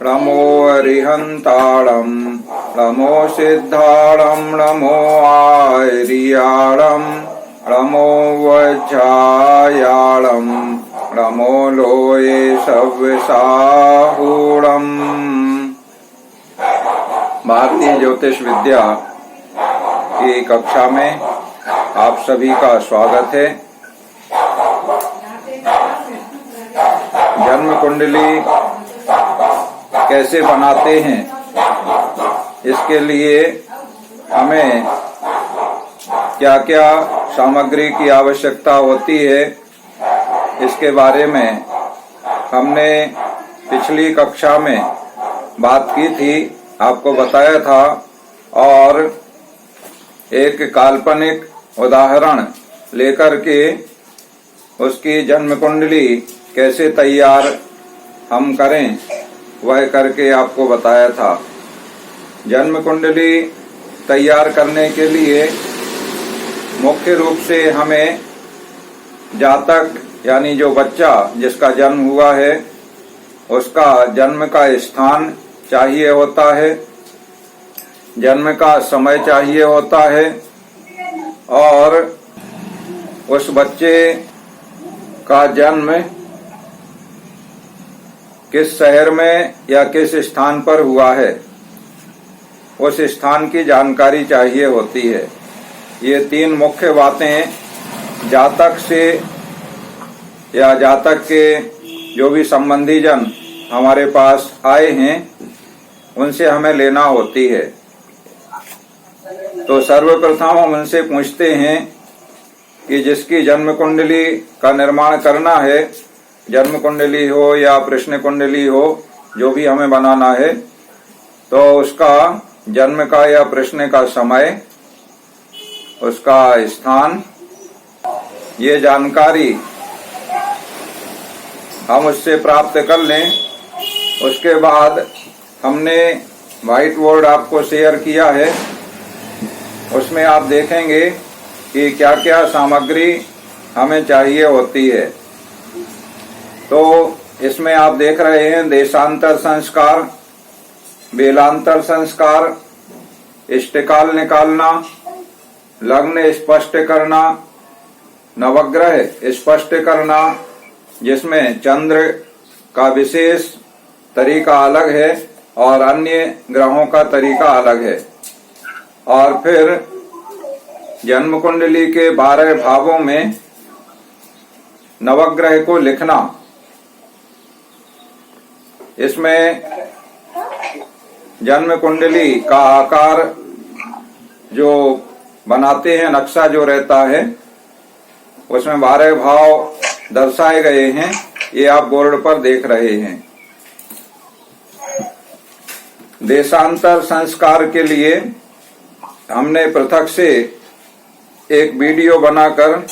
नमो अरिहंताणं नमो सिद्धाणं नमो आर्याणं नमो वज्रायाणं नमो लोये सव्यसाहूणम्। भारतीय ज्योतिष विद्या की कक्षा में आप सभी का स्वागत है। जन्म कुंडली कैसे बनाते हैं, इसके लिए हमें क्या क्या सामग्री की आवश्यकता होती है, इसके बारे में हमने पिछली कक्षा में बात की थी, आपको बताया था। और एक काल्पनिक उदाहरण लेकर के उसकी जन्म कुंडली कैसे तैयार हम करें वह करके आपको बताया था। जन्म कुंडली तैयार करने के लिए मुख्य रूप से हमें जातक यानी जो बच्चा जिसका जन्म हुआ है उसका जन्म का स्थान चाहिए होता है, जन्म का समय चाहिए होता है और उस बच्चे का जन्म किस शहर में या किस स्थान पर हुआ है उस स्थान की जानकारी चाहिए होती है। ये तीन मुख्य बातें जातक से या जातक के जो भी संबंधी जन हमारे पास आए हैं उनसे हमें लेना होती है। तो सर्वप्रथम हम उनसे पूछते हैं कि जिसकी जन्म कुंडली का निर्माण करना है, जन्म कुंडली हो या प्रश्न कुंडली हो, जो भी हमें बनाना है, तो उसका जन्म का या प्रश्न का समय, उसका स्थान, ये जानकारी हम उससे प्राप्त कर लें। उसके बाद हमने व्हाइट बोर्ड आपको शेयर किया है, उसमें आप देखेंगे कि क्या क्या सामग्री हमें चाहिए होती है। तो इसमें आप देख रहे हैं देशांतर संस्कार, बेलांतर संस्कार, इष्टकाल निकालना, लग्न स्पष्ट करना, नवग्रह स्पष्ट करना, जिसमें चंद्र का विशेष तरीका अलग है और अन्य ग्रहों का तरीका अलग है। और फिर जन्म कुंडली के 12 भावों में नवग्रह को लिखना। इसमें जन्म कुंडली का आकार जो बनाते हैं, नक्शा जो रहता है, उसमें 12 भाव दर्शाए गए हैं, ये आप बोर्ड पर देख रहे हैं। देशांतर संस्कार के लिए हमने पृथक से एक वीडियो बनाकर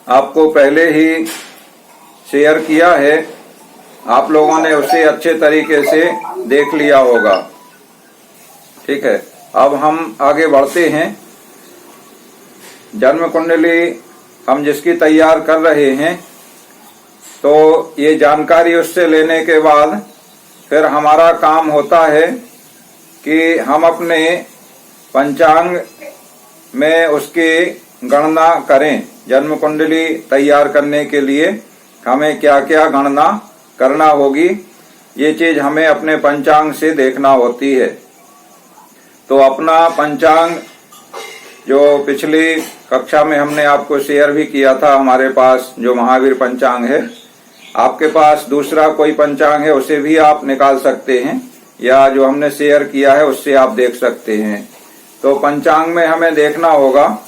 आपको पहले ही शेयर किया है, आप लोगों ने उसे अच्छे तरीके से देख लिया होगा। ठीक है, अब हम आगे बढ़ते हैं। जन्म कुंडली हम जिसकी तैयार कर रहे हैं, तो ये जानकारी उससे लेने के बाद फिर हमारा काम होता है कि हम अपने पंचांग में उसकी गणना करें। जन्म कुंडली तैयार करने के लिए हमें क्या क्या गणना करना होगी, ये चीज हमें अपने पंचांग से देखना होती है। तो अपना पंचांग जो पिछली कक्षा में हमने आपको शेयर भी किया था, हमारे पास जो महावीर पंचांग है, आपके पास दूसरा कोई पंचांग है उसे भी आप निकाल सकते हैं, या जो हमने शेयर किया है उससे आप देख सकते हैं। तो पंचांग में हमें देखना होगा,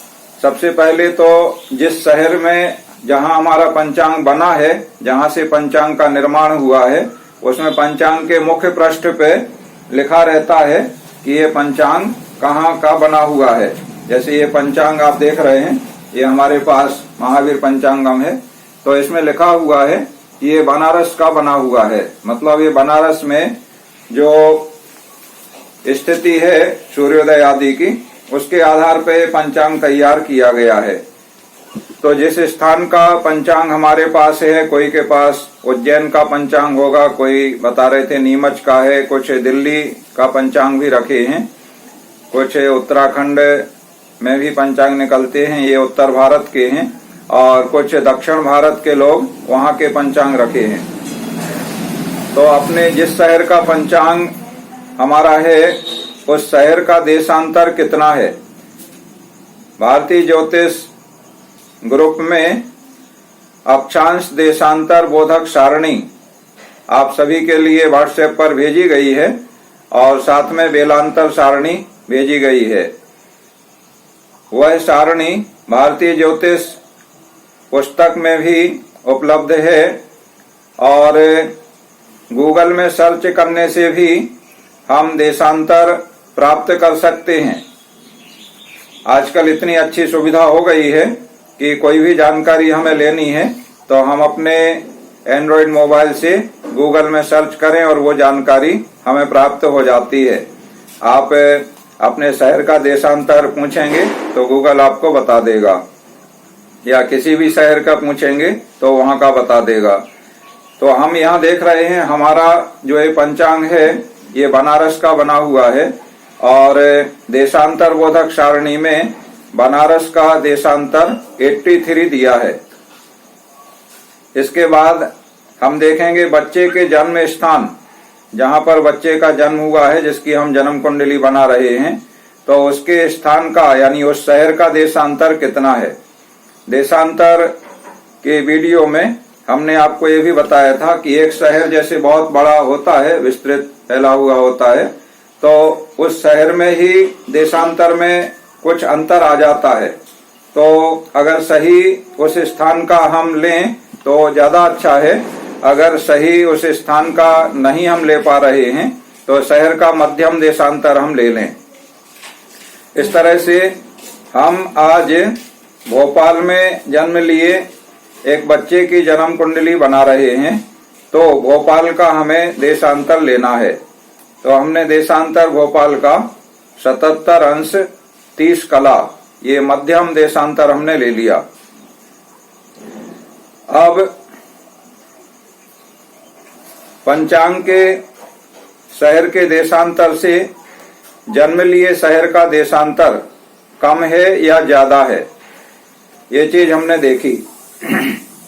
सबसे पहले तो जिस शहर में जहां हमारा पंचांग बना है, जहां से पंचांग का निर्माण हुआ है, उसमें पंचांग के मुख्य पृष्ठ पे लिखा रहता है कि ये पंचांग कहाँ का बना हुआ है। जैसे ये पंचांग आप देख रहे हैं, ये हमारे पास महावीर पंचांगम है, तो इसमें लिखा हुआ है ये बनारस का बना हुआ है। मतलब ये बनारस में जो स्थिति है सूर्योदय आदि की, उसके आधार पे पंचांग तैयार किया गया है। तो जिस स्थान का पंचांग हमारे पास है, कोई के पास उज्जैन का पंचांग होगा, कोई बता रहे थे नीमच का है, कुछ दिल्ली का पंचांग भी रखे हैं, कुछ उत्तराखंड में भी पंचांग निकलते हैं, ये उत्तर भारत के हैं, और कुछ दक्षिण भारत के लोग वहां के पंचांग रखे हैं। तो अपने जिस शहर का पंचांग हमारा है उस शहर का देशांतर कितना है। भारतीय ज्योतिष ग्रुप में अक्षांश देशांतर बोधक सारणी आप सभी के लिए व्हाट्सएप पर भेजी गई है और साथ में बेलांतर सारणी भेजी गई है। वह सारणी भारतीय ज्योतिष पुस्तक में भी उपलब्ध है और गूगल में सर्च करने से भी हम देशांतर प्राप्त कर सकते हैं। आजकल इतनी अच्छी सुविधा हो गई है कि कोई भी जानकारी हमें लेनी है तो हम अपने एंड्रॉयड मोबाइल से गूगल में सर्च करें और वो जानकारी हमें प्राप्त हो जाती है। आप अपने शहर का देशांतर पूछेंगे तो गूगल आपको बता देगा, या किसी भी शहर का पूछेंगे तो वहां का बता देगा। तो हम यहाँ देख रहे हैं हमारा जो ये पंचांग है ये बनारस का बना हुआ है और देशांतर बोधक सारणी में बनारस का देशांतर 83 दिया है। इसके बाद हम देखेंगे बच्चे के जन्म स्थान, जहां पर बच्चे का जन्म हुआ है, जिसकी हम जन्म कुंडली बना रहे हैं, तो उसके स्थान का यानी उस शहर का देशांतर कितना है। देशांतर के वीडियो में हमने आपको ये भी बताया था कि एक शहर जैसे बहुत बड़ा होता है, विस्तृत फैला हुआ होता है, तो उस शहर में ही देशांतर में कुछ अंतर आ जाता है। तो अगर सही उस स्थान का हम लें तो ज्यादा अच्छा है। अगर सही उस स्थान का नहीं हम ले पा रहे हैं तो शहर का मध्यम देशांतर हम ले लें। इस तरह से हम आज भोपाल में जन्म लिए एक बच्चे की जन्म कुंडली बना रहे हैं, तो भोपाल का हमें देशांतर लेना है। तो हमने देशांतर भोपाल का 77 अंश 30 कला, ये मध्यम देशांतर हमने ले लिया। अब पंचांग के शहर के देशांतर से जन्म लिए शहर का देशांतर कम है या ज्यादा है, ये चीज हमने देखी।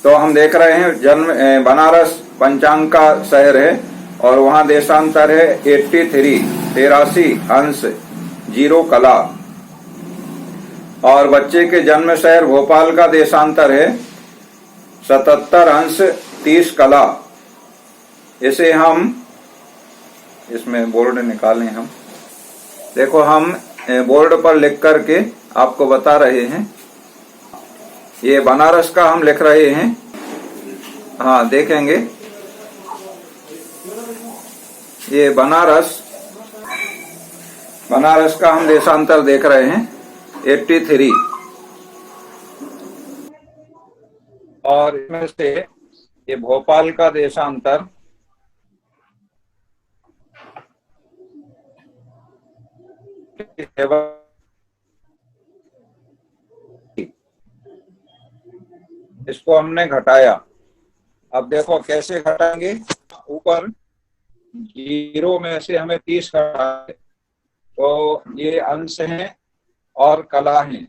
तो हम देख रहे हैं जन्म बनारस पंचांग का शहर है और वहां देशांतर है 83 अंश 0 कला, और बच्चे के जन्म शहर भोपाल का देशांतर है 77 अंश 30 कला। इसे हम इसमें बोर्ड निकालें, हम देखो हम बोर्ड पर लिख करके आपको बता रहे हैं। ये बनारस का हम लिख रहे हैं, हाँ देखेंगे ये बनारस का हम देशांतर देख रहे हैं 83, और इसमें से ये भोपाल का देशांतर इसको हमने घटाया। अब देखो कैसे घटाएंगे, ऊपर 0 में से हमें 30 घटाए तो ये अंश हैं और कला हैं,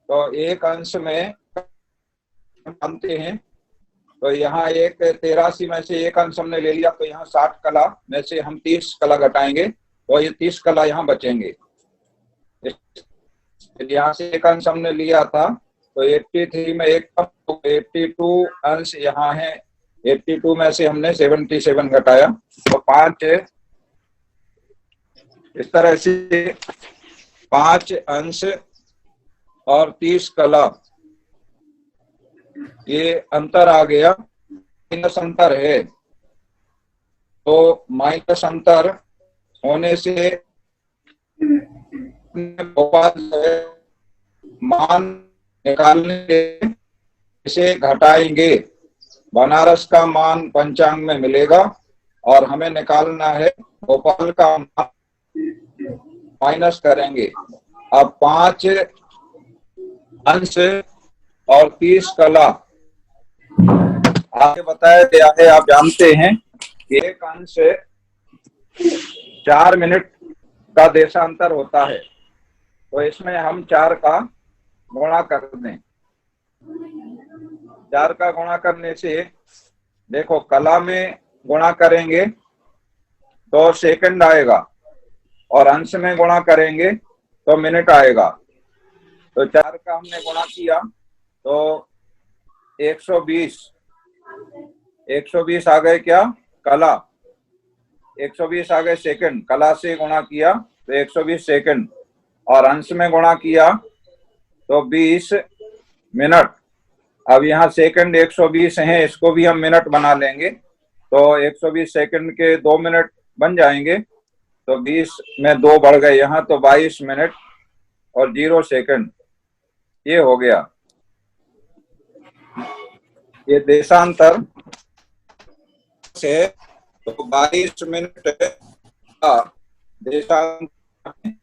तो एक अंश में मानते हैं, तो यहाँ एक 83 में से एक अंश हमने ले लिया, तो यहाँ 60 कला में से हम 30 कला घटाएंगे तो ये 30 कला यहाँ बचेंगे। यहाँ से एक अंश हमने लिया था तो 83 में एक 82 अंश यहाँ है, 82 में से हमने 77 घटाया तो 5, इस तरह से 5 अंश और 30 कला, ये अंतर आ गया, माइनस अंतर है। तो माइनस अंतर होने से भोपाल से मान निकालने के इसे घटाएंगे, बनारस का मान पंचांग में मिलेगा और हमें निकालना है भोपाल का मान, माइनस करेंगे। अब 5 अंश और 30 कला। आगे बताया गया है, आप जानते हैं कि एक अंश से 4 मिनट का देशांतर होता है, तो इसमें हम 4 का गुणा कर दें। 4 का गुणा करने से देखो, कला में गुणा करेंगे तो सेकंड आएगा, और अंश में गुणा करेंगे तो मिनट आएगा। तो 4 का हमने गुणा किया तो 120 120 आ गए क्या कला, 120 आ गए सेकंड। कला से गुणा किया तो 120 सेकंड, और अंश में गुणा किया तो 20 मिनट। अब यहाँ सेकंड 120 हैं, इसको भी हम मिनट बना लेंगे, तो 120 सेकंड के 2 मिनट बन जाएंगे, तो 20 में 2 बढ़ गए यहाँ, तो 22 मिनट और 0 सेकंड ये हो गया। ये देशांतर से तो 22 मिनट का देशांतर है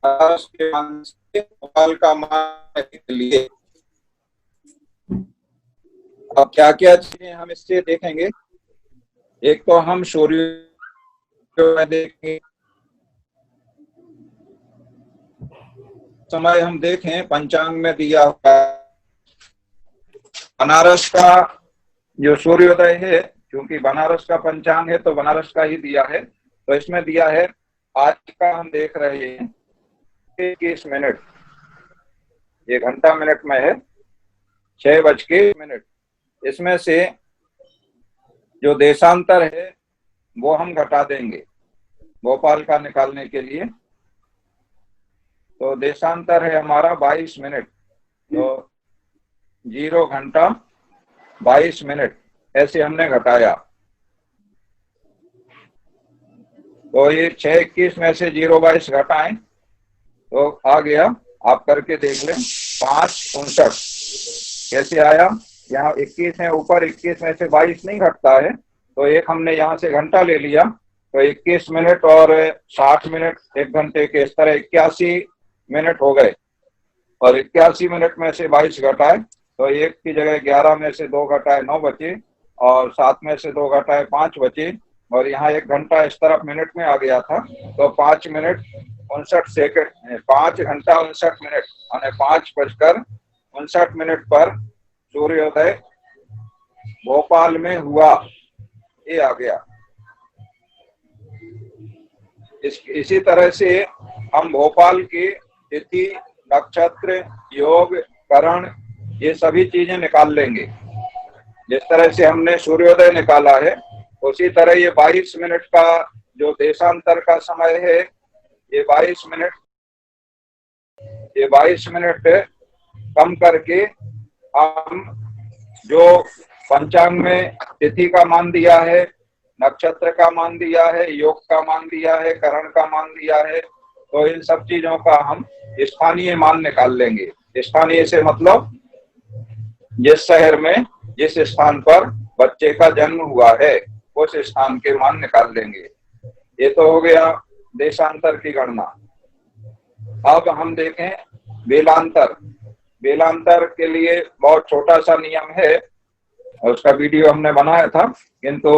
के मान से का मान के लिए। अब क्या क्या चीजें हम इससे देखेंगे, एक तो हम सूर्य देखेंगे, समय हम देखें पंचांग में दिया हुआ बनारस का जो सूर्योदय है, क्योंकि बनारस का पंचांग है तो बनारस का ही दिया है, तो इसमें दिया है आज का हम देख रहे हैं 21 मिनट, ये घंटा मिनट में है 6:21। इसमें से जो देशांतर है वो हम घटा देंगे भोपाल का निकालने के लिए, तो देशांतर है हमारा 22 मिनट, तो 0 घंटा 22 मिनट ऐसे हमने घटाया। तो ये 6:21 में से 0:22 घटाएं तो आ गया, आप करके देख लें, 5:59। कैसे आया, यहाँ 21 है ऊपर, 21 में से 22 नहीं घटता है, तो एक हमने यहाँ से घंटा ले लिया, तो 21 मिनट और 60 मिनट एक घंटे के, इस तरह 81 मिनट हो गए, और 81 मिनट में से 22 घटाए तो एक की जगह 11 में से 2 घटाए 9 बचे, और 7 में से 2 घटाए 5 बचे, और यहाँ 1 घंटा इस तरफ मिनट में आ गया था, तो 5 मिनट 59 सेकंड, 5 घंटा 59 मिनट, यानी 5:59 पर सूर्योदय भोपाल में हुआ, ये आ गया। इसी तरह से हम भोपाल की तिथि, नक्षत्र, योग, करण, ये सभी चीजें निकाल लेंगे। जिस तरह से हमने सूर्योदय निकाला है, उसी तरह ये 22 मिनट का जो देशांतर का समय है, ये 22 मिनट कम करके हम जो पंचांग में तिथि का मान दिया है, नक्षत्र का मान दिया है, योग का मान दिया है, करण का मान दिया है, तो इन सब चीजों का हम स्थानीय मान निकाल लेंगे। स्थानीय से मतलब जिस शहर में जिस स्थान पर बच्चे का जन्म हुआ है उस स्थान के मान निकाल लेंगे। ये तो हो गया देशांतर की गणना। अब हम देखें बेलांतर। बेलांतर के लिए बहुत छोटा सा नियम है, और उसका वीडियो हमने बनाया था, किंतु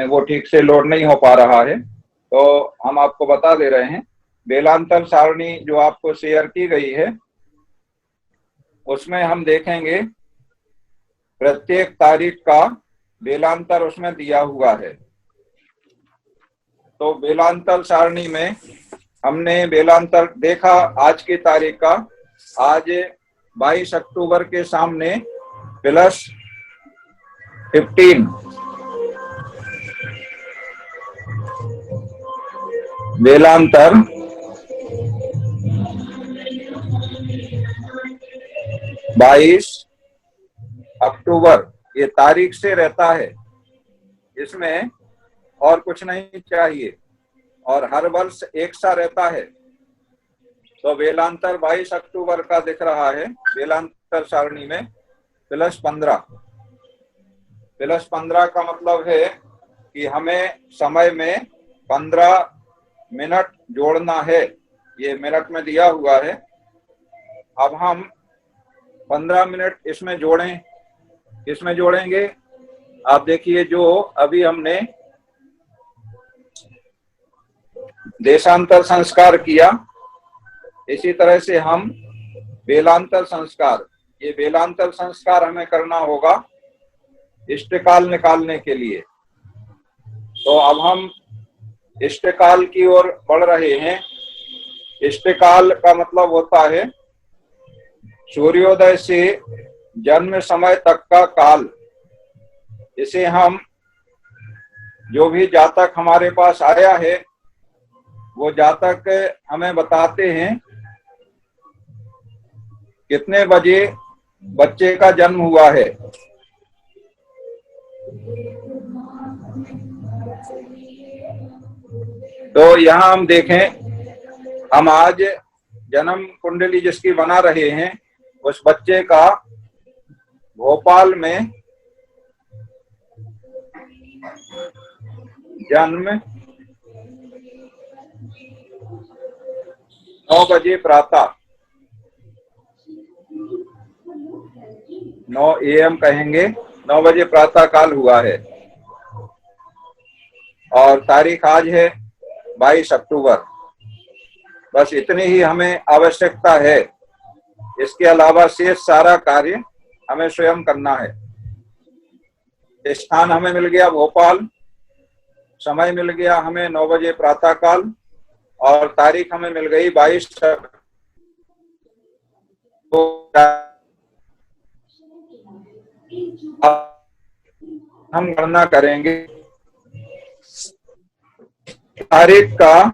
वो ठीक से लोड नहीं हो पा रहा है, तो हम आपको बता दे रहे हैं। बेलांतर सारणी जो आपको शेयर की गई है, उसमें हम देखेंगे प्रत्येक तारीख का बेलांतर उसमें दिया हुआ है। तो बेलांतर सारणी में हमने बेलांतर देखा आज की तारीख का, आज 22 अक्टूबर के सामने +15 बेलांतर 22 अक्टूबर ये तारीख से रहता है, इसमें और कुछ नहीं चाहिए, और हर वर्ष एक सा रहता है। तो बेलांतर 22 अक्टूबर का दिख रहा है बेलांतर सारणी में +15। +15 का मतलब है कि हमें समय में 15 मिनट जोड़ना है, ये मिनट में दिया हुआ है। अब हम 15 मिनट इसमें जोड़ें। इसमें जोड़ेंगे, आप देखिए जो अभी हमने देशांतर संस्कार किया, इसी तरह से हम बेलांतर संस्कार, ये बेलांतर संस्कार हमें करना होगा इष्टकाल निकालने के लिए। तो अब हम इष्टकाल की ओर बढ़ रहे हैं। इष्टकाल का मतलब होता है सूर्योदय से जन्म समय तक का काल। इसे हम जो भी जातक हमारे पास आया है वो जातक हमें बताते हैं कितने बजे बच्चे का जन्म हुआ है। तो यहाँ हम देखें, हम आज जन्म कुंडली जिसकी बना रहे हैं, उस बच्चे का भोपाल में जन्म 9 बजे प्रातः, 9 AM कहेंगे, 9 बजे प्रातः काल हुआ है। और तारीख आज है 22 अक्टूबर। बस इतनी ही हमें आवश्यकता है। इसके अलावा शेष सारा कार्य हमें स्वयं करना है। स्थान हमें मिल गया भोपाल, समय मिल गया हमें 9 बजे प्रातः काल, और तारीख हमें मिल गई 22। तो हम गणना करेंगे तारीख का।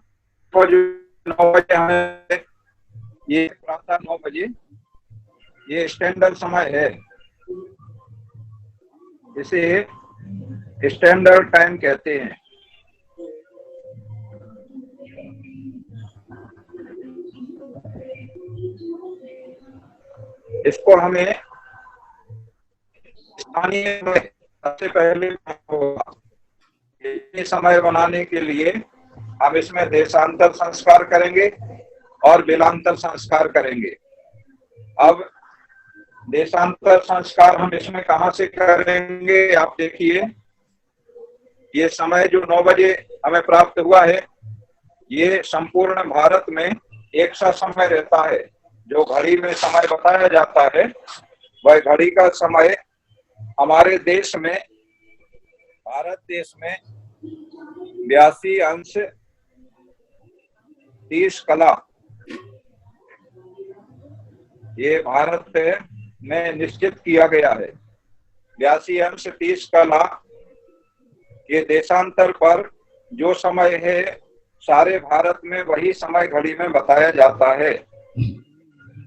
9 बजे हमें, ये प्रातः 9 बजे ये स्टैंडर्ड समय है, इसे स्टैंडर्ड टाइम कहते हैं। इसको हमें स्थानीय सबसे पहले होगा। समय बनाने के लिए हम इसमें देशांतर संस्कार करेंगे और बेलांतर संस्कार करेंगे। अब देशांतर संस्कार हम इसमें कहां से करेंगे, आप देखिए ये समय जो 9 बजे हमें प्राप्त हुआ है, ये संपूर्ण भारत में एक सा समय रहता है। जो घड़ी में समय बताया जाता है, वह घड़ी का समय हमारे देश में, भारत देश में 82°30 कला, ये भारत में निश्चित किया गया है। 82°30 कला ये देशांतर पर जो समय है सारे भारत में वही समय घड़ी में बताया जाता है।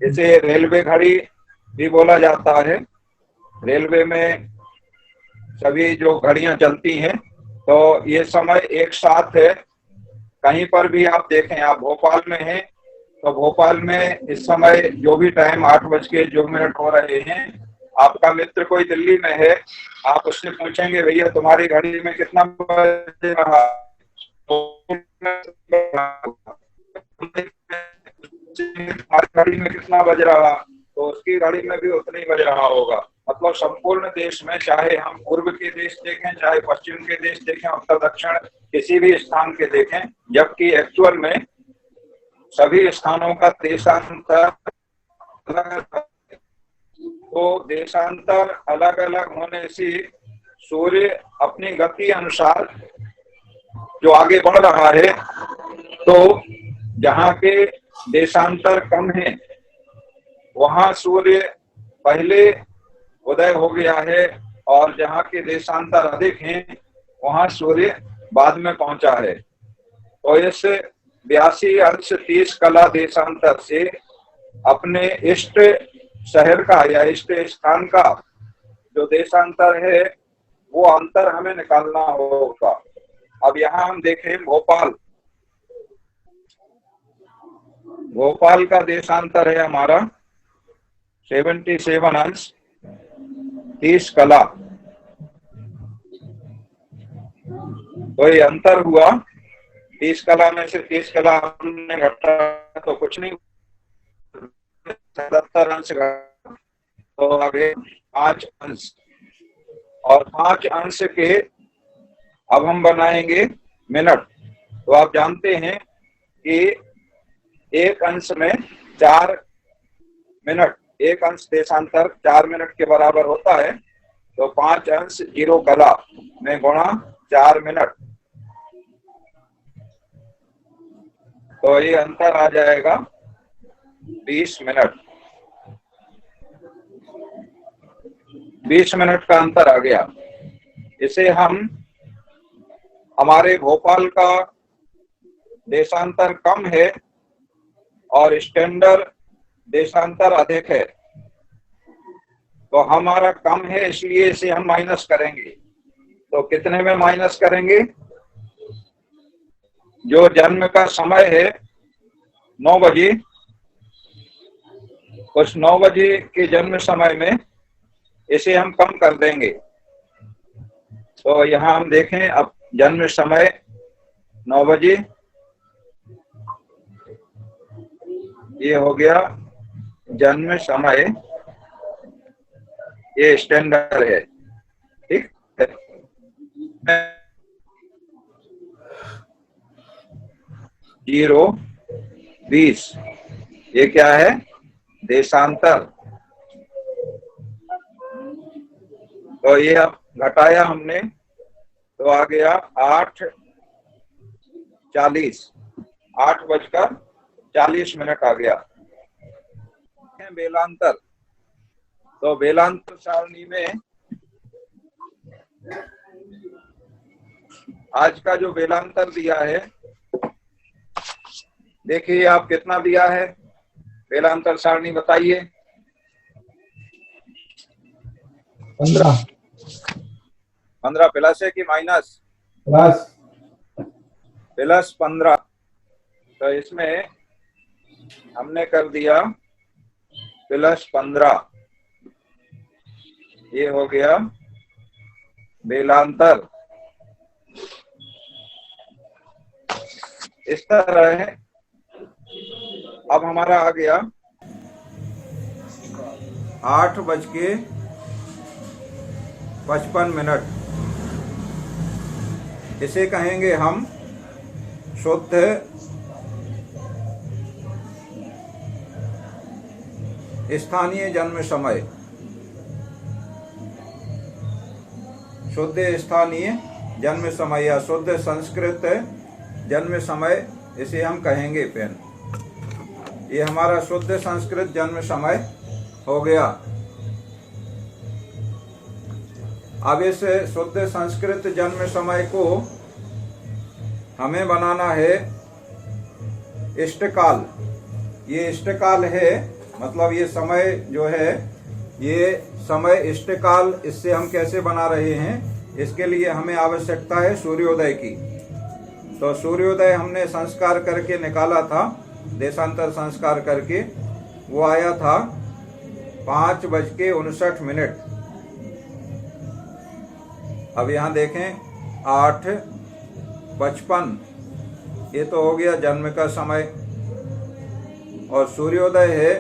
इसे रेलवे घड़ी भी बोला जाता है। रेलवे में सभी जो घड़ियां चलती हैं, तो ये समय एक साथ है। कहीं पर भी आप देखें, आप भोपाल में हैं तो भोपाल में इस समय जो भी टाइम 8:02 हो रहे हैं, आपका मित्र कोई दिल्ली में है, आप उससे पूछेंगे भैया तुम्हारी घड़ी में कितना बज रहा, तुम्हारी घड़ी में कितना बज रहा, तो उसकी घड़ी में भी उतना ही बज रहा होगा। मतलब संपूर्ण देश में, चाहे हम पूर्व के देश देखें, चाहे पश्चिम के देश देखें, उत्तर दक्षिण किसी भी स्थान के देखें, जबकि एक्चुअल में सभी स्थानों का देशांतर अलग, तो देशांतर अलग अलग होने से सूर्य अपनी गति अनुसार जो आगे बढ़ रहा है, तो जहाँ के देशांतर कम है वहां सूर्य पहले उदय हो गया है, और जहाँ के देशांतर अधिक हैं वहां सूर्य बाद में पहुंचा है। तो इस 82°30 कला देशांतर से अपने इष्ट शहर का या इष्ट स्थान का जो देशांतर है वो अंतर हमें निकालना होगा। अब यहाँ हम देखें भोपाल का देशांतर है हमारा 77°30 कला। तो ये अंतर हुआ 30 कला में से 30 कला हमने घटा तो कुछ नहीं, 77 अंश तो आगे 5 अंश, और 5 अंश के अब हम बनाएंगे मिनट। तो आप जानते हैं कि एक अंश में 4 मिनट, एक अंश देशांतर 4 मिनट के बराबर होता है। तो 5 अंश 0 कला में गुणा 4 मिनट, तो ये अंतर आ जाएगा 20 मिनट। 20 मिनट का अंतर आ गया। इसे हम, हमारे भोपाल का देशांतर कम है और स्टैंडर्ड देशांतर अधिक है, तो हमारा कम है इसलिए इसे हम माइनस करेंगे। तो कितने में माइनस करेंगे? जो जन्म का समय है 9 बजे, उस 9 बजे के जन्म समय में इसे हम कम कर देंगे। तो यहाँ हम देखें, अब जन्म समय 9 बजे, ये हो गया जन्म समय, ये स्टैंडर्ड है, ठीक है। 0 20, ये क्या है? देशांतर। तो ये अब घटाया हमने, तो आ गया 8:40, 8:40 आ गया। बेलांतर, तो बेलांतर सारणी में आज का जो बेलांतर दिया है, देखिए आप कितना दिया है बेलांतर सारणी, बताइए। 15 प्लस है कि माइनस? प्लस 15। तो इसमें हमने कर दिया प्लस 15, ये हो गया बेलांतर। इस तरह है। अब हमारा आ गया 8:55। इसे कहेंगे हम शुद्ध स्थानीय जन्म समय। शुद्ध स्थानीय जन्म समय या शुद्ध संस्कृत जन्म समय, इसे हम कहेंगे पेन। ये हमारा शुद्ध संस्कृत जन्म समय हो गया। अब इस शुद्ध संस्कृत जन्म समय को हमें बनाना है इष्टकाल। ये इष्टकाल है, मतलब ये समय जो है, ये समय इष्टकाल। इससे हम कैसे बना रहे हैं, इसके लिए हमें आवश्यकता है सूर्योदय की। तो सूर्योदय हमने संस्कार करके निकाला था, देशांतर संस्कार करके, वो आया था 5:59। अब यहाँ देखें 8:55, ये तो हो गया जन्म का समय, और सूर्योदय है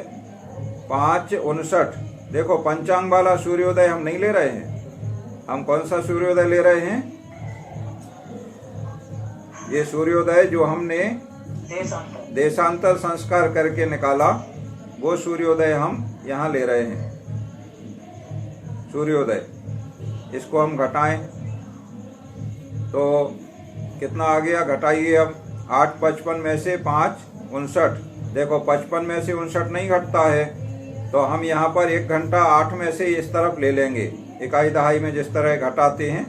5:59। देखो पंचांग वाला सूर्योदय हम नहीं ले रहे हैं। हम कौन सा सूर्योदय ले रहे हैं? ये सूर्योदय जो हमने देशांतर संस्कार करके निकाला, वो सूर्योदय हम यहाँ ले रहे हैं। सूर्योदय, इसको हम घटाएं तो कितना आ गया? घटाइए अब। 8:55 में से 5:59। देखो 55 में से 59 नहीं घटता है, तो हम यहाँ पर 1 घंटा 8 में से इस तरफ ले लेंगे। इकाई दहाई में जिस तरह घटाते हैं,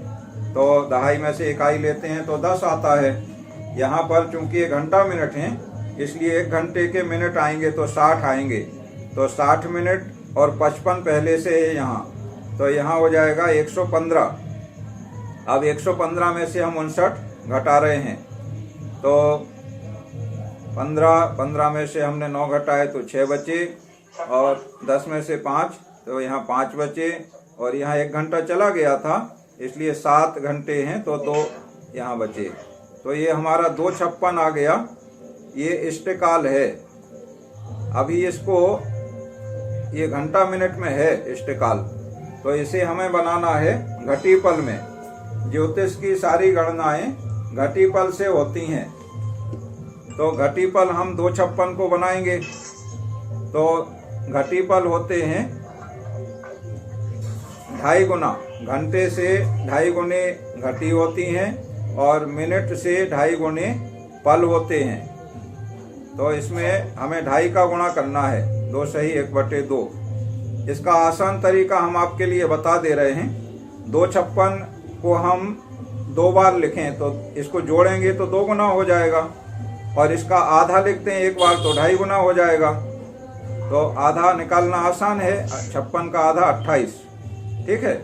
तो दहाई में से इकाई लेते हैं तो 10 आता है। यहाँ पर चूंकि 1 घंटा मिनट है, इसलिए 1 घंटे के मिनट आएंगे तो 60 आएंगे। तो 60 मिनट और 55 पहले से है यहाँ, तो यहाँ हो जाएगा 115। अब 115 में से हम 59 घटा रहे हैं, तो 15 में से हमने 9 घटाए तो 6 बचे, और 10 में से 5, तो यहाँ 5 बचे, और यहाँ 1 घंटा चला गया था, इसलिए 7 घंटे हैं, तो 2 यहाँ बचे। तो ये हमारा 2:56 आ गया। ये इष्टकाल है। अभी इसको ये घंटा मिनट में है इष्टकाल, तो इसे हमें बनाना है घटीपल में। ज्योतिष की सारी गणनाएं घटीपल से होती हैं। तो घटीपल हम 256 को बनाएंगे। तो घटीपल होते हैं 2.5 गुना, घंटे से 2.5 गुने घटी होती हैं और मिनट से 2.5 गुने पल होते हैं। तो इसमें हमें 2.5 का गुणा करना है, 2 सही 1/2। इसका आसान तरीका हम आपके लिए बता दे रहे हैं। 256 को हम 2 बार लिखें तो इसको जोड़ेंगे तो 2 गुना हो जाएगा, और इसका आधा लिखते हैं एक बार तो 2.5 गुना हो जाएगा। तो आधा निकालना आसान है, 56 का आधा 28, ठीक है।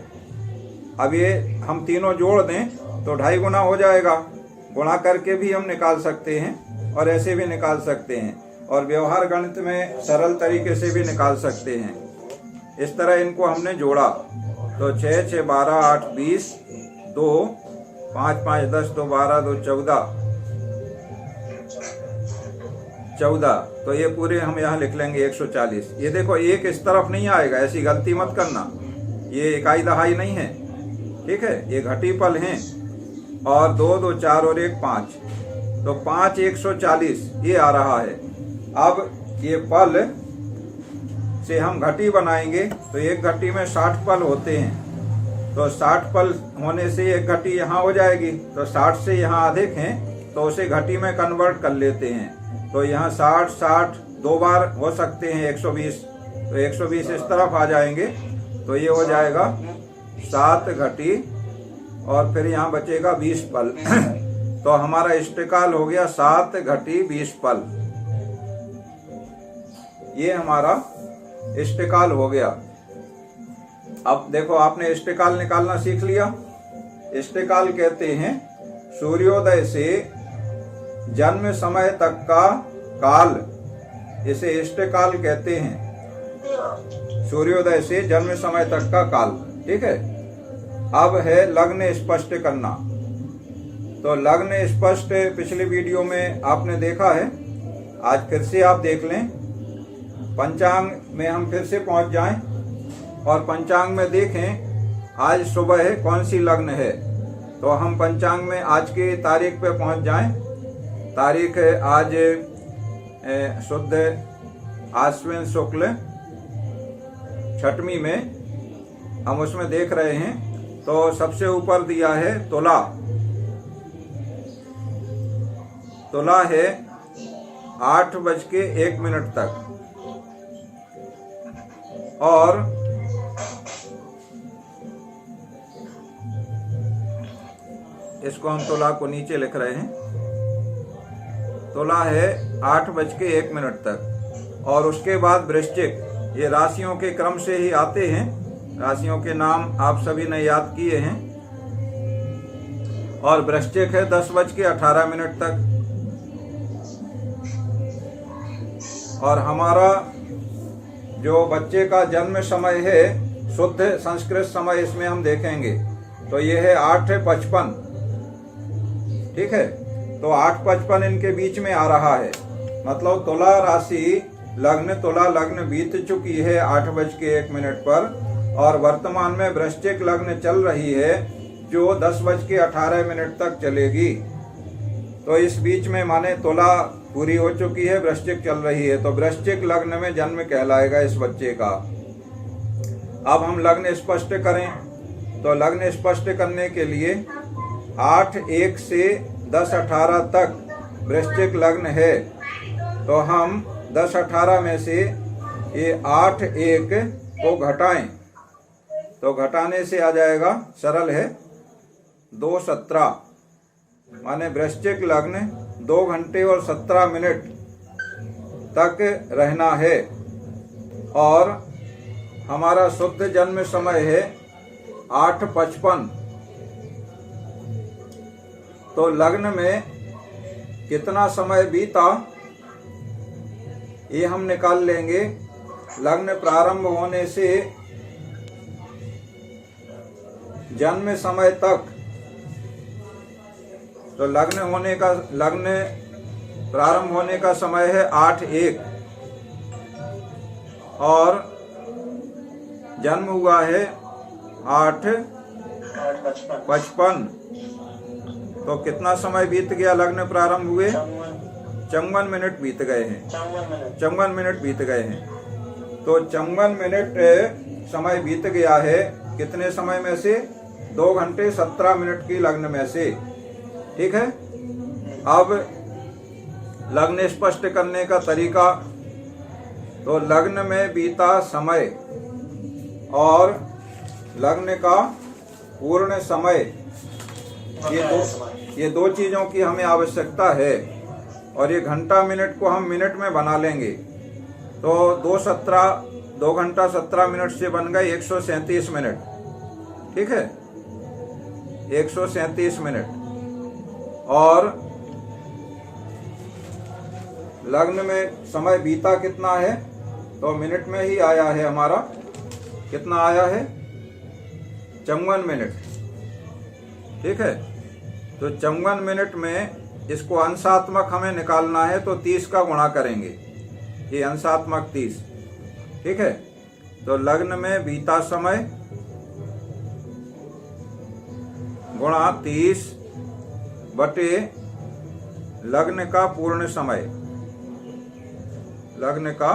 अब ये हम तीनों जोड़ दें तो 2.5 गुना हो जाएगा। गुणा करके भी हम निकाल सकते हैं और ऐसे भी निकाल सकते हैं, और व्यवहार गणित में सरल तरीके से भी निकाल सकते हैं। इस तरह इनको हमने जोड़ा तो 6 6 12 8 20, 2 5 5 10, 2 12, 2 14, तो ये पूरे हम यहाँ लिख लेंगे 140। ये देखो एक इस तरफ नहीं आएगा, ऐसी गलती मत करना, ये इकाई दहाई नहीं है, ठीक है। ये घटीपल हैं, और 2 2 4 और 1 5, तो 5 140 ये आ रहा है। अब ये पल से हम घटी बनाएंगे तो एक घटी में 60 पल होते हैं, तो 60 पल होने से एक घटी यहाँ हो जाएगी। तो 60 से यहाँ अधिक हैं तो उसे घटी में कन्वर्ट कर लेते हैं। तो यहाँ 60 60 2 बार हो सकते हैं 120, तो 120 इस तरफ आ जाएंगे, तो ये हो जाएगा 7 घटी, और फिर यहाँ बचेगा 20 पल। तो हमारा इष्टकाल हो गया 7 घटी 20 पल। ये हमारा इष्टकाल हो गया। अब देखो आपने इष्टकाल निकालना सीख लिया। इष्टकाल कहते हैं सूर्योदय से जन्म समय तक का काल, इसे इष्टकाल कहते हैं। सूर्योदय से जन्म समय तक का काल, ठीक है। अब है लग्न स्पष्ट करना। तो लग्न स्पष्ट पिछले वीडियो में आपने देखा है, आज फिर से आप देख लें। पंचांग में हम फिर से पहुंच जाएं और पंचांग में देखें आज सुबह कौन सी लग्न है। तो हम पंचांग में आज की तारीख पे पहुंच जाएं। तारीख है आज शुद्ध आश्विन शुक्ल 6वीं में, हम उसमें देख रहे हैं। तो सबसे ऊपर दिया है तुला। तुला है 8:01 तक, और इसको हम तुला को नीचे लिख रहे हैं। तुला है 8:01 तक, और उसके बाद वृश्चिक। ये राशियों के क्रम से ही आते हैं, राशियों के नाम आप सभी ने याद किए हैं। और वृश्चिक है 10:18 तक, और हमारा जो बच्चे का जन्म समय है शुद्ध संस्कृत समय, इसमें हम देखेंगे तो ये है 8:55, ठीक है। तो 8:55 इनके बीच में आ रहा है। मतलब तुला राशि लग्न, तुला लग्न बीत चुकी है 8:01 पर, और वर्तमान में वृश्चिक लग्न चल रही है जो 10:18 तक चलेगी। तो इस बीच में माने तुला पूरी हो चुकी है, वृश्चिक चल रही है, तो वृश्चिक लग्न में जन्म कहलाएगा इस बच्चे का। अब हम लग्न स्पष्ट करें, तो लग्न स्पष्ट करने के लिए 8:1 से 10:18 तक वृश्चिक लग्न है। तो हम 10:18 में से ये 8:1 को घटाएं, तो घटाने से आ जाएगा, सरल है, 2:17, माने वृश्चिक लग्न 2 घंटे और 17 मिनट तक रहना है। और हमारा शुद्ध जन्म समय है 8:55। तो लग्न में कितना समय बीता ये हम निकाल लेंगे। लग्न प्रारंभ होने से जन्म समय तक, तो लग्न प्रारंभ होने का समय है 8:1, और जन्म हुआ है 8:55। तो कितना समय बीत गया लग्न प्रारंभ हुए? 54 मिनट बीत गए हैं। 54 मिनट बीत गए हैं। तो 54 मिनट समय बीत गया है। कितने समय में से? 2 घंटे 17 मिनट की लग्न में से। ठीक है। अब लग्न स्पष्ट करने का तरीका, तो लग्न में बीता समय और लग्न का पूर्ण समय, ये दो चीजों की हमें आवश्यकता है। और ये घंटा मिनट को हम मिनट में बना लेंगे। तो 2 घंटा 17 मिनट से बन गए 137 मिनट। ठीक है, 137 मिनट। और लग्न में समय बीता कितना है? तो मिनट में ही आया है हमारा। कितना आया है? 54 मिनट। ठीक है। तो 54 मिनट में इसको अंशात्मक हमें निकालना है, तो 30 का गुणा करेंगे। ये अंशात्मक 30। ठीक है। तो लग्न में बीता समय गुणा 30 बटे लग्न का पूर्ण समय। लग्न का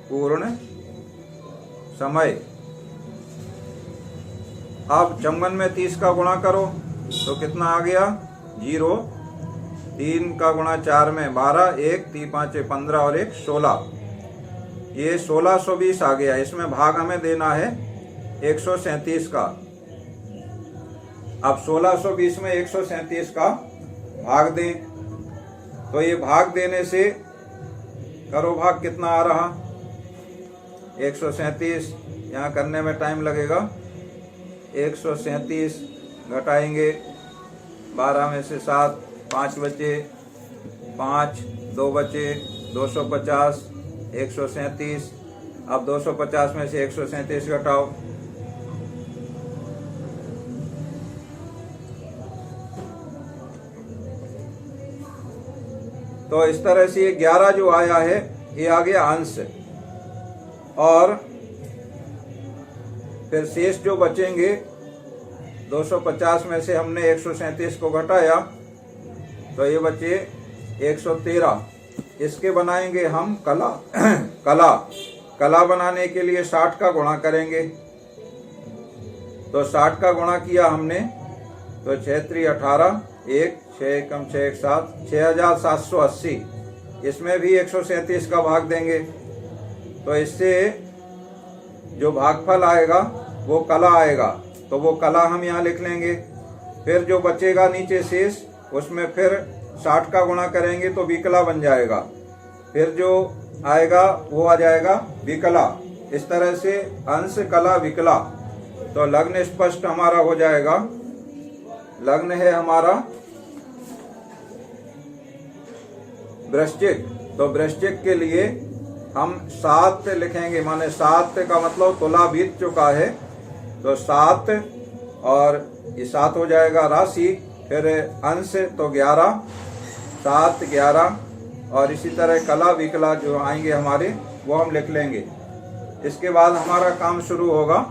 पूर्ण समय। अब 54 में 30 का गुणा करो तो कितना आ गया? 0। 3 का गुणा 4 में 12, 1 3 5 15 और 1 16। ये 1620 आ गया। इसमें भाग हमें देना है 137 का। अब 1620 में 137 का भाग दें, तो ये भाग देने से करो भाग, कितना आ रहा? 137। यहाँ करने में टाइम लगेगा। 137 घटाएंगे 12 में से 7, 5 बचे, 5 2 बचे, 250, 137। अब 250 में से 137 घटाओ, तो इस तरह से 11 जो आया है ये आ गया अंश। और फिर शेष जो बचेंगे 250 में से हमने 137 को घटाया, तो ये बचे 113। इसके बनाएंगे हम कला। कला बनाने के लिए 60 का गुणा करेंगे। तो 60 का गुणा किया हमने, तो 6 3 18, 1 6 कम 6 1 7, 6780। इसमें भी 137 का भाग देंगे, तो इससे जो भागफल आएगा वो कला आएगा। तो वो कला हम यहाँ लिख लेंगे। फिर जो बचेगा नीचे शेष, उसमें फिर 60 का गुणा करेंगे तो विकला बन जाएगा। फिर जो आएगा वो आ जाएगा विकला। इस तरह से अंश कला विकला। तो लग्न स्पष्ट हमारा हो जाएगा। लग्न है हमारा वृश्चिक। तो वृश्चिक के लिए हम 7 लिखेंगे, माने 7 का मतलब तुला बीत चुका है, तो 7 और ये 7 हो जाएगा राशि। फिर अंश तो 11, 7 11, और इसी तरह कला विकला जो आएंगे हमारे वो हम लिख लेंगे। इसके बाद हमारा काम शुरू होगा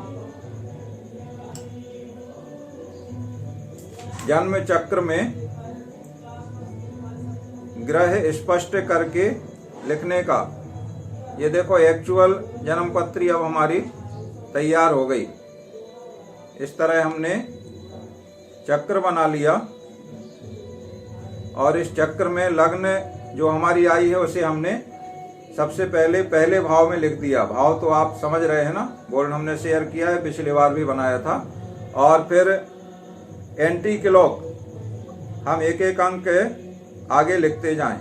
जन्म चक्र में ग्रह स्पष्ट करके लिखने का। ये देखो एक्चुअल जन्म पत्री अब हमारी तैयार हो गई। इस तरह हमने चक्र बना लिया, और इस चक्र में लग्न जो हमारी आई है उसे हमने सबसे पहले भाव में लिख दिया। भाव तो आप समझ रहे हैं ना, बोर्ड हमने शेयर किया है, पिछली बार भी बनाया था। और फिर एंटी क्लॉक हम एक एक अंक आगे लिखते जाएं।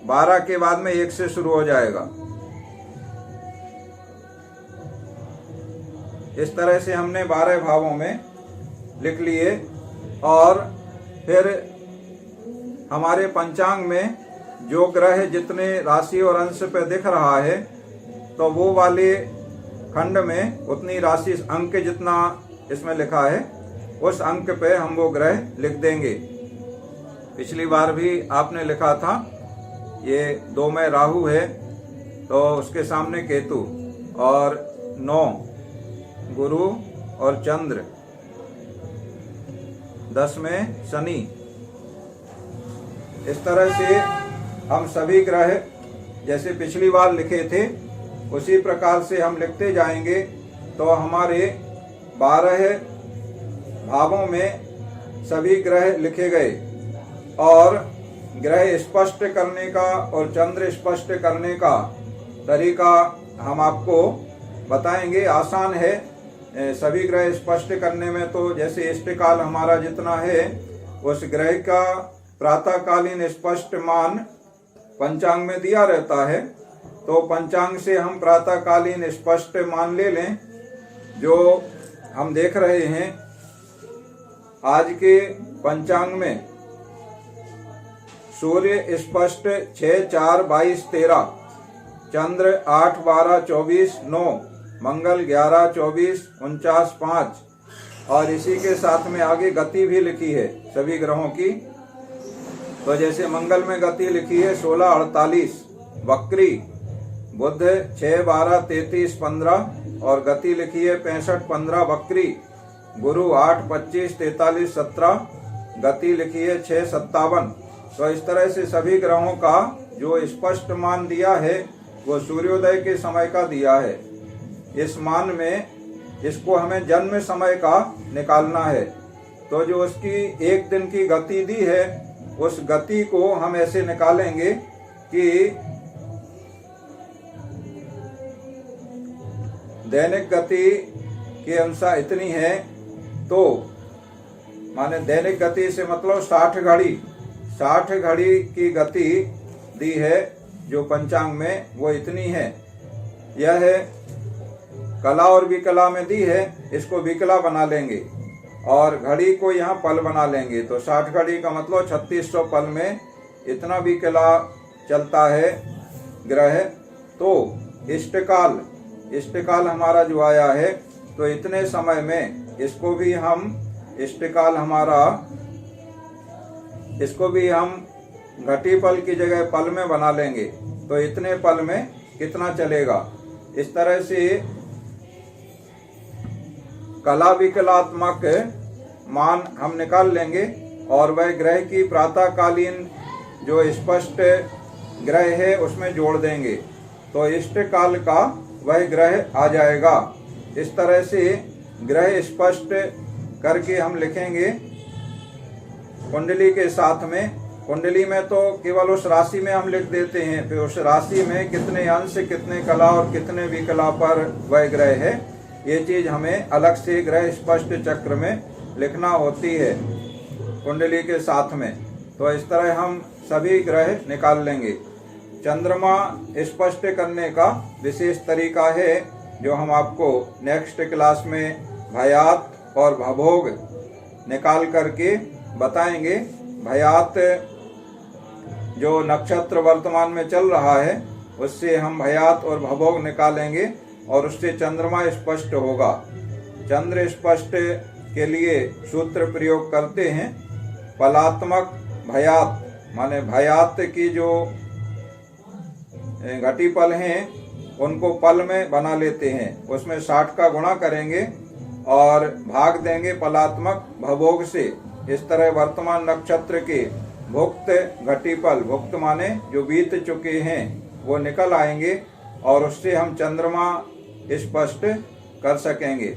12 के बाद में 1 से शुरू हो जाएगा। इस तरह से हमने 12 भावों में लिख लिए। और फिर हमारे पंचांग में जो ग्रह जितने राशि और अंश पे दिख रहा है, तो वो वाले खंड में उतनी राशि अंक जितना इसमें लिखा है उस अंक पे हम वो ग्रह लिख देंगे। पिछली बार भी आपने लिखा था, ये 2 में राहु है, तो उसके सामने केतु, और 9 गुरु और चंद्र, 10 में शनि। इस तरह से हम सभी ग्रह जैसे पिछली बार लिखे थे उसी प्रकार से हम लिखते जाएंगे, तो हमारे 12 भावों में सभी ग्रह लिखे गए। और ग्रह स्पष्ट करने का और चंद्र स्पष्ट करने का तरीका हम आपको बताएंगे। आसान है सभी ग्रह स्पष्ट करने में। तो जैसे इष्टकाल हमारा जितना है, उस ग्रह का प्रातःकालीन स्पष्ट मान पंचांग में दिया रहता है, तो पंचांग से हम प्रातःकालीन स्पष्ट मान ले लें। जो हम देख रहे हैं आज के पंचांग में, सूर्य स्पष्ट 6, 4, 22, 13, चंद्र 8, 12, 24, 9, मंगल 11, 24, 49, 5, और इसी के साथ में आगे गति भी लिखी है सभी ग्रहों की। तो जैसे मंगल में गति लिखी है 16, 48, वक्री, बुध 6, 12, 33, 15, और गति लिखी है 65, 15, वक्री, गुरु 8, 25, 43, 17, गति लिखी है 6, 57। तो इस तरह से सभी ग्रहों का जो स्पष्ट मान दिया है वो सूर्योदय के समय का दिया है। इस मान में इसको हमें जन्म समय का निकालना है। तो जो उसकी एक दिन की गति दी है, उस गति को हम ऐसे निकालेंगे कि दैनिक गति के अनुसार इतनी है, तो माने दैनिक गति से मतलब 60 घड़ी की गति दी है जो पंचांग में, वो इतनी है। यह है कला और विकला में दी है, इसको विकला बना लेंगे और घड़ी को यहाँ पल बना लेंगे। तो 60 घड़ी का मतलब 3600 पल में इतना विकला चलता है ग्रह। तो इष्टकाल हमारा जो आया है, तो इतने समय में इसको भी हम घटी पल की जगह पल में बना लेंगे। तो इतने पल में कितना चलेगा, इस तरह से कला विकलात्मक मान हम निकाल लेंगे और वह ग्रह की प्रातःकालीन जो स्पष्ट ग्रह है उसमें जोड़ देंगे, तो इष्ट काल का वह ग्रह आ जाएगा। इस तरह से ग्रह स्पष्ट करके हम लिखेंगे कुंडली के साथ में। कुंडली में तो केवल उस राशि में हम लिख देते हैं, फिर उस राशि में कितने अंश, कितने कला और कितने विकला पर वह ग्रह है, ये चीज हमें अलग से ग्रह स्पष्ट चक्र में लिखना होती है कुंडली के साथ में। तो इस तरह हम सभी ग्रह निकाल लेंगे। चंद्रमा स्पष्ट करने का विशेष तरीका है जो हम आपको नेक्स्ट क्लास में भयात और भभोग निकाल करके बताएंगे। भयात जो नक्षत्र वर्तमान में चल रहा है उससे हम भयात और भभोग निकालेंगे और उससे चंद्रमा स्पष्ट होगा। चंद्र स्पष्ट के लिए सूत्र प्रयोग करते हैं पलात्मक भयात, माने भयात की जो घटी पल हैं उनको पल में बना लेते हैं, उसमें 60 का गुणा करेंगे और भाग देंगे पलात्मक भभोग से। इस तरह वर्तमान नक्षत्र के भुक्त घटी पल, भुक्त माने जो बीत चुके हैं, वो निकल आएंगे और उससे हम चंद्रमा स्पष्ट कर सकेंगे।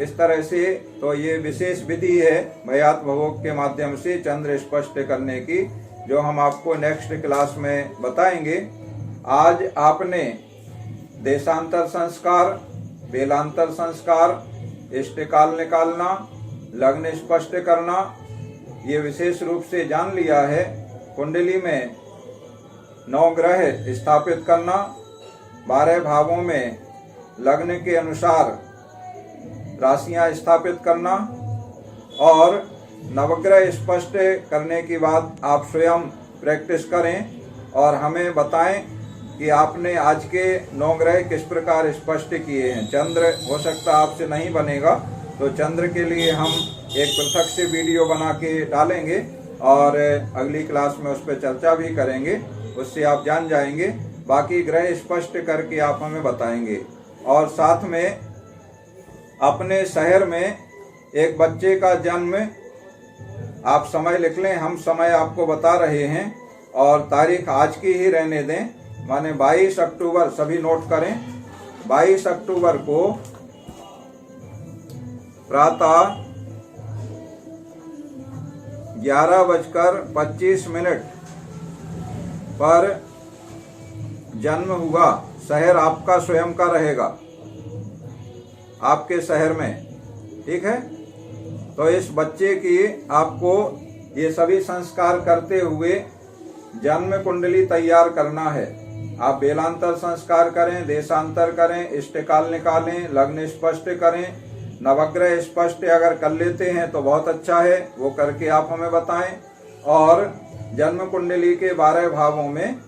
इस तरह से तो ये विशेष विधि है भयात भभोग के माध्यम से चंद्र स्पष्ट करने की, जो हम आपको नेक्स्ट क्लास में बताएंगे। आज आपने देशांतर संस्कार, बेलांतर संस्कार, इष्टकाल निकालना, लग्न स्पष्ट करना, ये विशेष रूप से जान लिया है। कुंडली में 9 ग्रह स्थापित करना, 12 भावों में लग्न के अनुसार राशियां स्थापित करना और नवग्रह स्पष्ट करने की बात आप स्वयं प्रैक्टिस करें और हमें बताएं कि आपने आज के 9 ग्रह किस प्रकार स्पष्ट किए हैं। चंद्र हो सकता आपसे नहीं बनेगा, तो चंद्र के लिए हम एक पृथक से वीडियो बना के डालेंगे और अगली क्लास में उस पर चर्चा भी करेंगे। उससे आप जान जाएंगे बाकी ग्रह स्पष्ट करके आप हमें बताएंगे। और साथ में अपने शहर में एक बच्चे का जन्म, आप समय लिख लें, हम समय आपको बता रहे हैं और तारीख आज की ही रहने दें, माने 22 अक्टूबर, सभी नोट करें, 22 अक्टूबर को प्रातः 11:25 पर जन्म हुआ। शहर आपका स्वयं का रहेगा, आपके शहर में, ठीक है। तो इस बच्चे की आपको ये सभी संस्कार करते हुए जन्म कुंडली तैयार करना है। आप बेलांतर संस्कार करें, देशांतर करें, इष्टकाल निकालें, लग्न स्पष्ट करें, नवग्रह स्पष्ट अगर कर लेते हैं तो बहुत अच्छा है, वो करके आप हमें बताएं। और जन्म कुंडली के 12 भावों में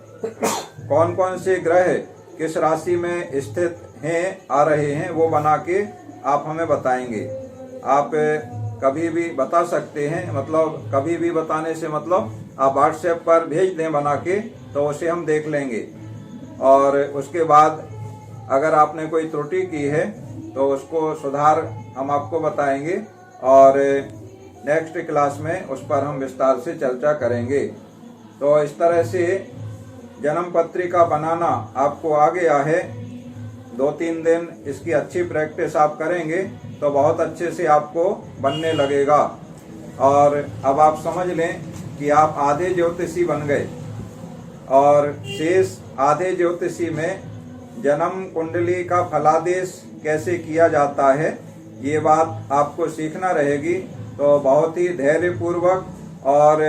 कौन कौन से ग्रह किस राशि में स्थित हैं, आ रहे हैं, वो बना के आप हमें बताएंगे। आप कभी भी बता सकते हैं, मतलब कभी भी बताने से मतलब आप व्हाट्सएप पर भेज दें बना के, तो उसे हम देख लेंगे। और उसके बाद अगर आपने कोई त्रुटि की है तो उसको सुधार हम आपको बताएंगे और नेक्स्ट क्लास में उस पर हम विस्तार से चर्चा करेंगे। तो इस तरह से जन्म पत्रिका बनाना आपको आ गया है। 2-3 दिन इसकी अच्छी प्रैक्टिस आप करेंगे तो बहुत अच्छे से आपको बनने लगेगा। और अब आप समझ लें कि आप आधे ज्योतिषी बन गए और शेष आधे ज्योतिषी में जन्म कुंडली का फलादेश कैसे किया जाता है, ये बात आपको सीखना रहेगी। तो बहुत ही धैर्य पूर्वक और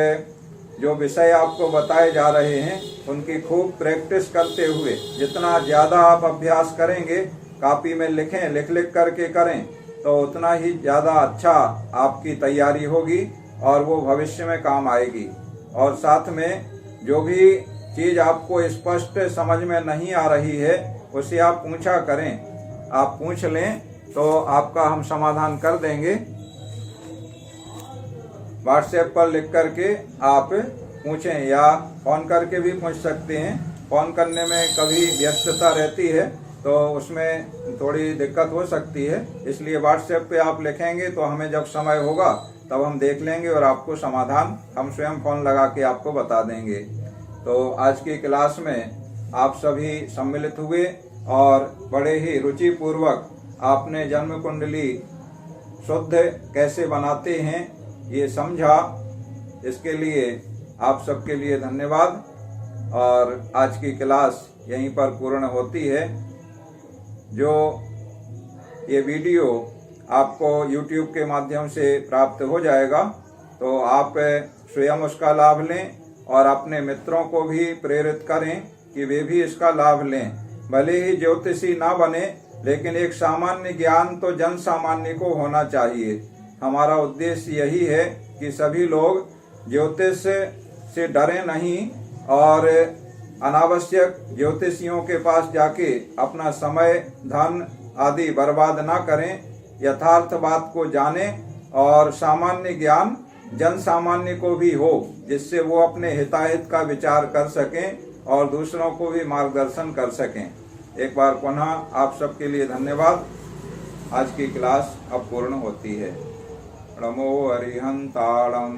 जो विषय आपको बताए जा रहे हैं उनकी खूब प्रैक्टिस करते हुए, जितना ज़्यादा आप अभ्यास करेंगे, कॉपी में लिखें, लिख लिख करके करें, तो उतना ही ज़्यादा अच्छा आपकी तैयारी होगी और वो भविष्य में काम आएगी। और साथ में जो भी चीज़ आपको स्पष्ट समझ में नहीं आ रही है उसे आप पूछा करें, आप पूछ लें तो आपका हम समाधान कर देंगे। व्हाट्सएप पर लिख करके आप पूछें या फ़ोन करके भी पूछ सकते हैं। फ़ोन करने में कभी व्यस्तता रहती है तो उसमें थोड़ी दिक्कत हो सकती है, इसलिए व्हाट्सएप पे आप लिखेंगे तो हमें जब समय होगा तब हम देख लेंगे और आपको समाधान हम स्वयं फ़ोन लगा के आपको बता देंगे। तो आज की क्लास में आप सभी सम्मिलित हुए और बड़े ही रुचि पूर्वक आपने जन्म कुंडली शुद्ध कैसे बनाते हैं ये समझा। इसके लिए आप सबके लिए धन्यवाद। और आज की क्लास यहीं पर पूर्ण होती है। जो ये वीडियो आपको YouTube के माध्यम से प्राप्त हो जाएगा तो आप स्वयं उसका लाभ लें और अपने मित्रों को भी प्रेरित करें कि वे भी इसका लाभ लें। भले ही ज्योतिषी ना बने, लेकिन एक सामान्य ज्ञान तो जन सामान्य को होना चाहिए। हमारा उद्देश्य यही है कि सभी लोग ज्योतिष से डरें नहीं और अनावश्यक ज्योतिषियों के पास जाके अपना समय, धन आदि बर्बाद ना करें। यथार्थ बात को जानें और सामान्य ज्ञान जन सामान्य को भी हो, जिससे वो अपने हिताहित का विचार कर सकें और दूसरों को भी मार्गदर्शन कर सकें। एक बार पुनः आप सबके लिए धन्यवाद। आज की क्लास अब पूर्ण होती है। नमो अरिहंताणम्।